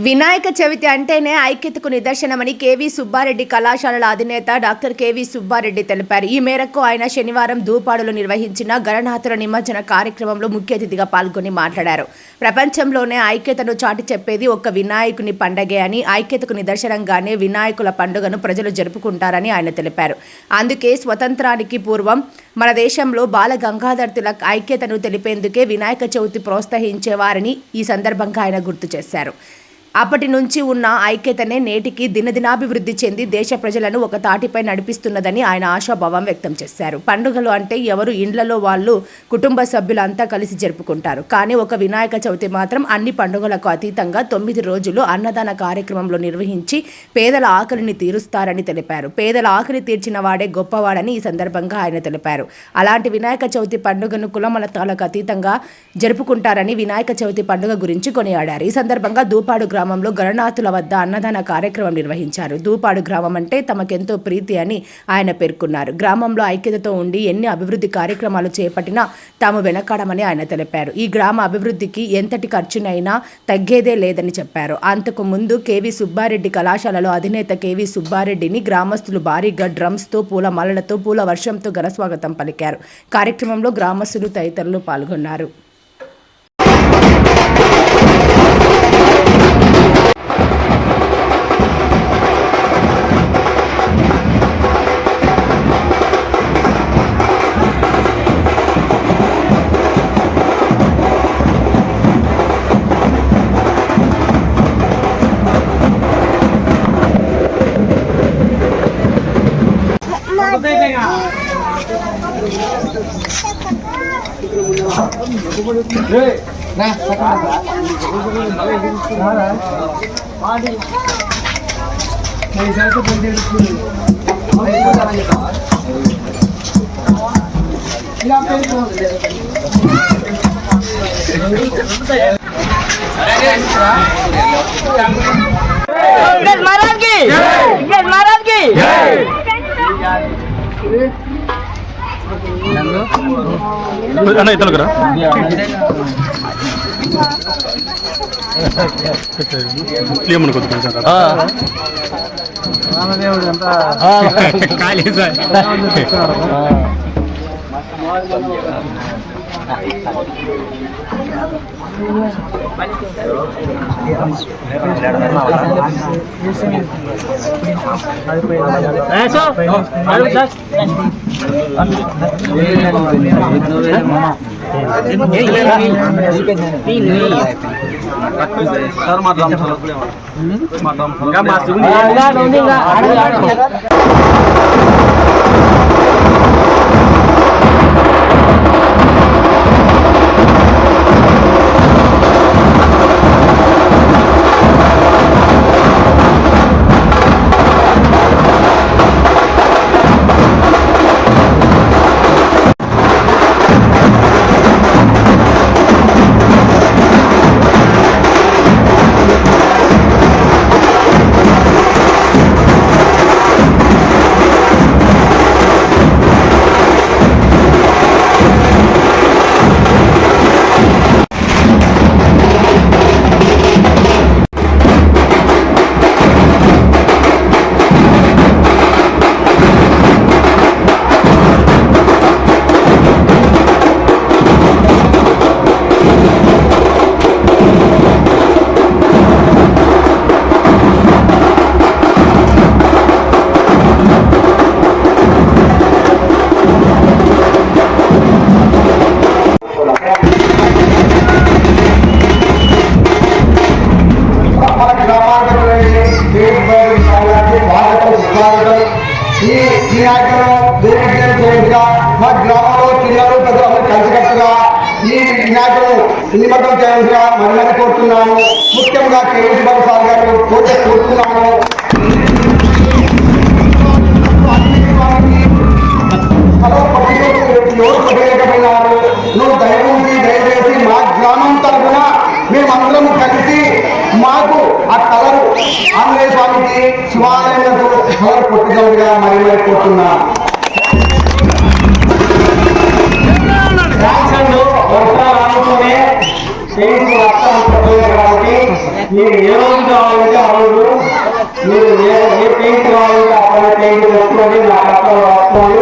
వినాయక చవితి అంటేనే ఐక్యతకు నిదర్శనమని కేవీ సుబ్బారెడ్డి కళాశాలల అధినేత డాక్టర్ కేవీ సుబ్బారెడ్డి తెలిపారు. ఈ మేరకు ఆయన శనివారం దూపాడులో నిర్వహించిన గణనాథుల నిమజ్జన కార్యక్రమంలో ముఖ్య అతిథిగా పాల్గొని మాట్లాడారు. ప్రపంచంలోనే ఐక్యతను చాటి చెప్పేది ఒక్క వినాయకుని పండగే అని, ఐక్యతకు నిదర్శనంగానే వినాయకుల పండుగను ప్రజలు జరుపుకుంటారని ఆయన తెలిపారు. అందుకే స్వతంత్రానికి పూర్వం మన దేశంలో బాల గంగాధర్ తిలక్ ఐక్యతను తెలిపేందుకే వినాయక చవితి ప్రోత్సహించేవారని ఈ సందర్భంగా ఆయన గుర్తు చేశారు. అప్పటి నుంచి ఉన్న ఐక్యతనే నేటికి దినదినాభివృద్ధి చెంది దేశ ప్రజలను ఒక తాటిపై నడిపిస్తున్నదని ఆయన ఆశాభావం వ్యక్తం చేశారు. పండుగలు అంటే ఎవరు ఇండ్లలో వాళ్ళు కుటుంబ సభ్యులంతా కలిసి జరుపుకుంటారు. కానీ ఒక వినాయక చవితి మాత్రం అన్ని పండుగలకు అతీతంగా 9 రోజులు అన్నదాన కార్యక్రమంలో నిర్వహించి పేదల ఆకలిని తీరుస్తారని తెలిపారు. పేదల ఆకలి తీర్చిన వాడే గొప్పవాడని ఈ సందర్భంగా ఆయన తెలిపారు. అలాంటి వినాయక చవితి పండుగను కులమతాలకు అతీతంగా జరుపుకుంటారని వినాయక చవితి పండుగ గురించి కొనియాడారు. ఈ సందర్భంగా దూపాడు గ్రామంలో గణనాథుల వద్ద అన్నదాన కార్యక్రమం నిర్వహించారు. దూపాడు గ్రామం అంటే తమకెంతో ప్రీతి అని ఆయన పేర్కొన్నారు. గ్రామంలో ఐక్యతతో ఉండి ఎన్ని అభివృద్ధి కార్యక్రమాలు చేపట్టినా తాము వెనకాడమని ఆయన తెలిపారు. ఈ గ్రామ అభివృద్ధికి ఎంతటి ఖర్చునైనా తగ్గేదే లేదని చెప్పారు. అంతకు ముందు కేవీ సుబ్బారెడ్డి కళాశాలలో అధినేత కేవీ సుబ్బారెడ్డిని గ్రామస్తులు భారీగా డ్రమ్స్తో, పూల మాలలతో, పూల వర్షంతో ఘనస్వాగతం పలికారు. కార్యక్రమంలో గ్రామస్తులు తదితరులు పాల్గొన్నారు. అన్న ఇతను కదా ఏమను కొద్దిగా ఖాళీ సార్ మా గ్రామంలో పిల్లలు పెద్దలు కలిసికట్టుగా ఈ వినాయకుడు నిమజ్జనం చేయాల్సిగా మరి కోరుతున్నాను. ముఖ్యంగా కేవీ సుబ్బారెడ్డి సార్ గారు కోరుతున్నాను. ఎవరు నువ్వు దయచేసి మా గ్రామం తరఫున మేమందరం కలిసి మాకు ఆ కలరు ఆంజనేయ స్వామికి శివాలయంలో కలర్ కొట్టుగా మరి కోరుతున్నాను. వర్షాలు రానుకునే కాబట్టి మీరు ఏ రోజు కావాలంటే ఆ రోజు మీరు ఏ పెయింట్ కావాలంటే అక్కడ పెయింట్ తెచ్చుకొని నా పక్కన రాసుకొని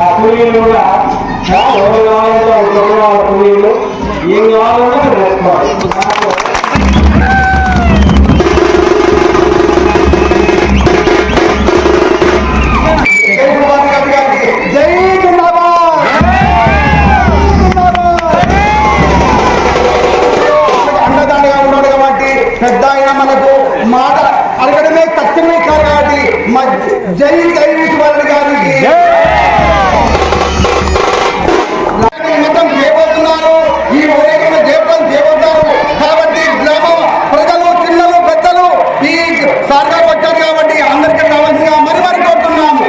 ఆ కూలీలు కూడా ఎవరు కావాలంటే ఒక కూలీలు ఏం కావాలంటే తెచ్చుకోవాలి. అండదండగా ఉన్నాడు కాబట్టి పెద్ద ఆయన మనకు మాట అడగడమే కష్టమే కాదు కాబట్టి జై జై విశ్వారెడ్డి గారికి మొత్తం చేయబోతున్నారు. ఈ ఊరేగింపు జీవితం చేయబోతున్నారు కాబట్టి గ్రామ ప్రజలు చిన్నలు పెద్దలు ఈ సార్గారు వచ్చారు కాబట్టి అందరికీ రావాల్సిందిగా మరి మరి కోరుతున్నాము.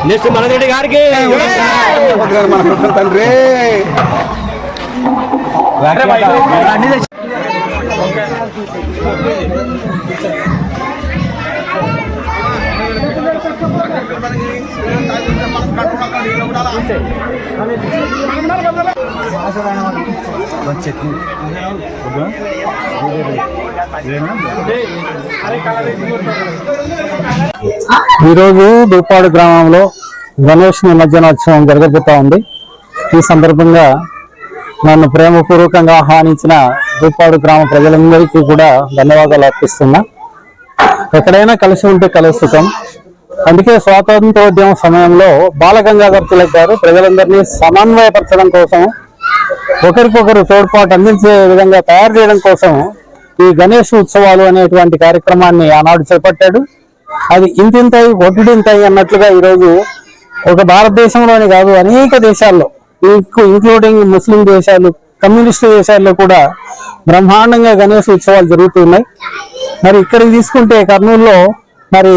నెక్స్ట్ మనరెడ్డి గారికి మన తండ్రి ఈరోజు దూపాడు గ్రామంలో గణేష్ నిమజ్జనోత్సవం జరగబోతా ఉంది. ఈ సందర్భంగా నన్ను ప్రేమపూర్వకంగా ఆహ్వానించిన దూపాడు గ్రామ ప్రజలందరికీ కూడా ధన్యవాదాలు అర్పిస్తున్నా. ఎక్కడైనా కలిసి ఉంటే కలుసుకం. అందుకే స్వాతంత్రోద్యమ సమయంలో బాలగంగాధర్ తిలక్ గారు ప్రజలందరినీ సమన్వయపరచడం కోసం, ఒకరికొకరు తోడ్పాటు అందించే విధంగా తయారు చేయడం కోసం ఈ గణేష్ ఉత్సవాలు అనేటువంటి కార్యక్రమాన్ని ఆనాడు చేపట్టాడు. అది ఇంతింతాయి ఒడ్డింతాయి అన్నట్లుగా ఈరోజు ఒక భారతదేశంలోనే కాదు అనేక దేశాల్లో, ఇంక్లూడింగ్ ముస్లిం దేశాలు, కమ్యూనిస్టు దేశాల్లో కూడా బ్రహ్మాండంగా గణేష్ ఉత్సవాలు జరుగుతున్నాయి. మరి ఇక్కడికి తీసుకుంటే కర్నూలులో మరి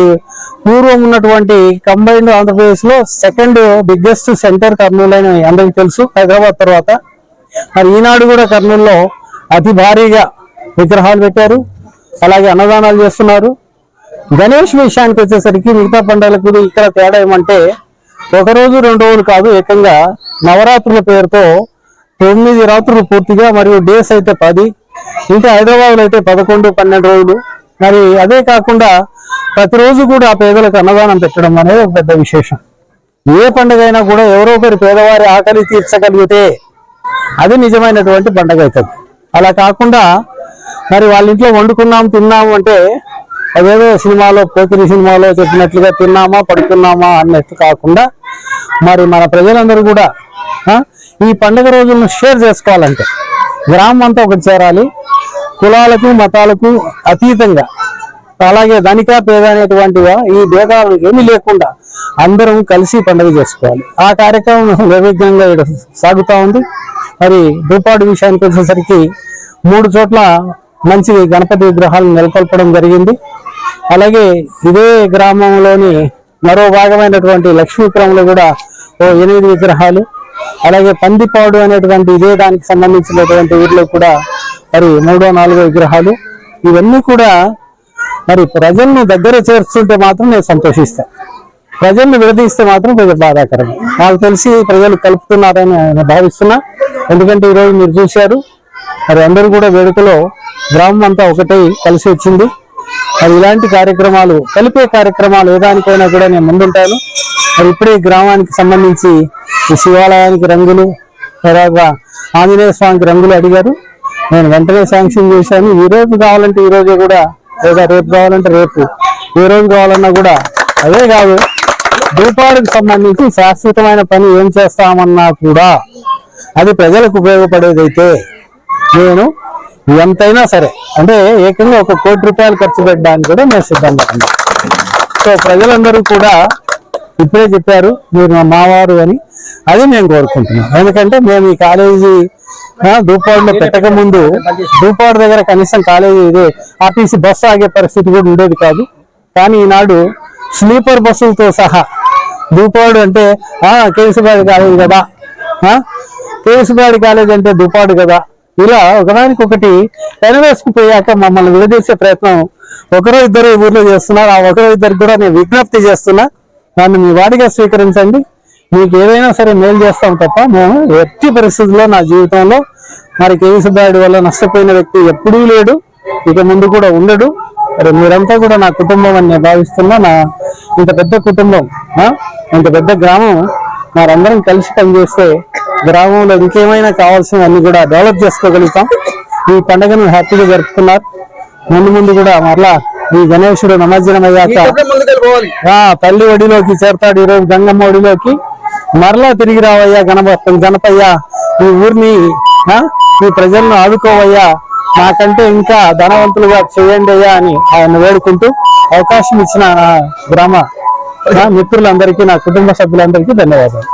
పూర్వం ఉన్నటువంటి కంబైన్డ్ ఆంధ్రప్రదేశ్ లో సెకండ్ బిగ్గెస్ట్ సెంటర్ కర్నూలు అని అందరికీ తెలుసు, హైదరాబాద్ తర్వాత. మరి ఈనాడు కూడా కర్నూలులో అతి భారీగా విగ్రహాలు పెట్టారు, అలాగే అన్నదానాలు చేస్తున్నారు. గణేష్ విషయానికి వచ్చేసరికి మిగతా పండుగలకు ఇక్కడ తేడా ఏమంటే ఒక రోజు 2 రోజులు కాదు, ఏకంగా నవరాత్రుల పేరుతో 9 రాత్రులు పూర్తిగా, మరియు డేస్ అయితే 10, ఇంకా హైదరాబాద్ లో అయితే 11, 12 రోజులు. మరి అదే కాకుండా ప్రతిరోజు కూడా పేదలకు అన్నదానం పెట్టడం అనేది ఒక పెద్ద విశేషం. ఏ పండుగ అయినా కూడా ఎవరో ఒకరి పేదవారి ఆకలి తీర్చగలిగితే అది నిజమైనటువంటి పండుగ అవుతుంది. అలా కాకుండా మరి వాళ్ళ ఇంట్లో వండుకున్నాం తిన్నాము అంటే అదేదో సినిమాలో, పోకిరి సినిమాలో చెప్పినట్లుగా తిన్నామా పడుకున్నామా అన్నట్టు కాకుండా మరి మన ప్రజలందరూ కూడా ఈ పండుగ రోజులను షేర్ చేసుకోవాలంటే గ్రామం అంతా ఒకటి చేరాలి, కులాలకు మతాలకు అతీతంగా, అలాగే ధనిక పేద అనేటువంటిగా ఈ భేదాలు ఏమీ లేకుండా అందరం కలిసి పండుగ చేసుకోవాలి. ఆ కార్యక్రమం నిర్విఘ్నంగా సాగుతూ ఉంది. మరి దూపాడు విషయానికి వచ్చేసరికి 3 చోట్ల మంచి గణపతి విగ్రహాలను నెలకొల్పడం జరిగింది. అలాగే ఇదే గ్రామంలోని మరో భాగమైనటువంటి లక్ష్మీపురంలో కూడా 8 విగ్రహాలు, అలాగే పందిపాడు అనేటువంటి ఇదే దానికి సంబంధించినటువంటి ఊర్లో కూడా మరి 3, 4 విగ్రహాలు. ఇవన్నీ కూడా మరి ప్రజలను దగ్గర చేర్చుంటే మాత్రం నేను సంతోషిస్తాను, ప్రజలను విడదీస్తే మాత్రం కొంచెం బాధాకరం. నాకు తెలిసి ప్రజలు కలుపుతున్నారని నేను భావిస్తున్నా. ఎందుకంటే ఈరోజు మీరు చూశారు, మరి అందరూ కూడా వేడుకలో గ్రామం అంతా ఒకటై కలిసి వచ్చింది. మరి ఇలాంటి కార్యక్రమాలు, కలిపే కార్యక్రమాలు ఏదానికైనా కూడా నేను ముందుంటాను. మరి ఇప్పుడే గ్రామానికి సంబంధించి ఈ శివాలయానికి రంగులు, తర్వాత ఆంజనేయ స్వామికి రంగులు అడిగారు. నేను వెంటనే శాంక్షన్ చేశాను. ఈ రోజు కావాలంటే ఈ రోజే కూడా, లేదా రేపు కావాలంటే రేపు, ఏ రోజు కావాలన్నా కూడా. అదే కాదు, భూపాడుకు సంబంధించి శాశ్వతమైన పని ఏం చేస్తామన్నా కూడా అది ప్రజలకు ఉపయోగపడేదైతే నేను ఎంతైనా సరే, అంటే ఏకంగా 1 కోటి రూపాయలు ఖర్చు పెట్టడానికి కూడా నేను సిద్ధంగా ఉన్నాను. సో ప్రజలందరూ కూడా ఇప్పుడే చెప్పారు మీరు మా మావారు అని, అది నేను కోరుకుంటున్నాను. ఎందుకంటే మేము ఈ కాలేజీ దూపాడులో పెట్టక ముందు దూపాడు దగ్గర కనీసం కాలేజీ ఇదే ఆర్టీసీ బస్సు ఆగే పరిస్థితి కూడా ఉండేది కాదు. కానీ ఈనాడు స్లీపర్ బస్సులతో సహా దూపాడు అంటే కేసుబాడి కాలేజ్ కదా, కేసుబాడి కాలేజ్ అంటే దూపాడు కదా, ఇలా ఒకదానికొకటి పెనవేసుకుపోయాక మమ్మల్ని విడదీసే ప్రయత్నం ఒకరో ఇద్దరు ఊర్లో చేస్తున్నారు. ఆ ఒకరో ఇద్దరు కూడా నేను విజ్ఞప్తి చేస్తున్నా, నన్ను మీ వాడిగా స్వీకరించండి. మీకు ఏదైనా సరే మేలు చేస్తాం తప్ప మేము ఎట్టి పరిస్థితుల్లో నా జీవితంలో మరి కేసుబాడి వల్ల నష్టపోయిన వ్యక్తి ఎప్పుడూ లేడు, ఇక ముందు కూడా ఉండడు. మరి మీరంతా కూడా నా కుటుంబం అని నేను భావిస్తున్నా. నా ఇంత పెద్ద కుటుంబం, ఇంత పెద్ద గ్రామం, మనందరం కలిసి పనిచేస్తే గ్రామంలో ఇంకేమైనా కావాల్సినవన్నీ కూడా డెవలప్ చేసుకోగలుగుతాం. ఈ పండుగను హ్యాపీగా జరుపుకున్నారు. ముందు కూడా మరలా ఈ గణేశుడు నిమజ్జనం అయ్యాక తల్లి ఒడిలోకి చేరతాడు. ఈరోజు గంగమ్మ ఒడిలోకి మరలా తిరిగి రావయ్యా గణపయ్య, ఈ ఊరిని ఈ ప్రజలను ఆదుకోవయ్యా, నాకంటే ఇంకా ధనవంతులుగా చేయండి అయ్యా అని ఆయన వేడుకుంటూ అవకాశం ఇచ్చిన నా గ్రామ మిత్రులందరికీ, నా కుటుంబ సభ్యులందరికీ ధన్యవాదాలు.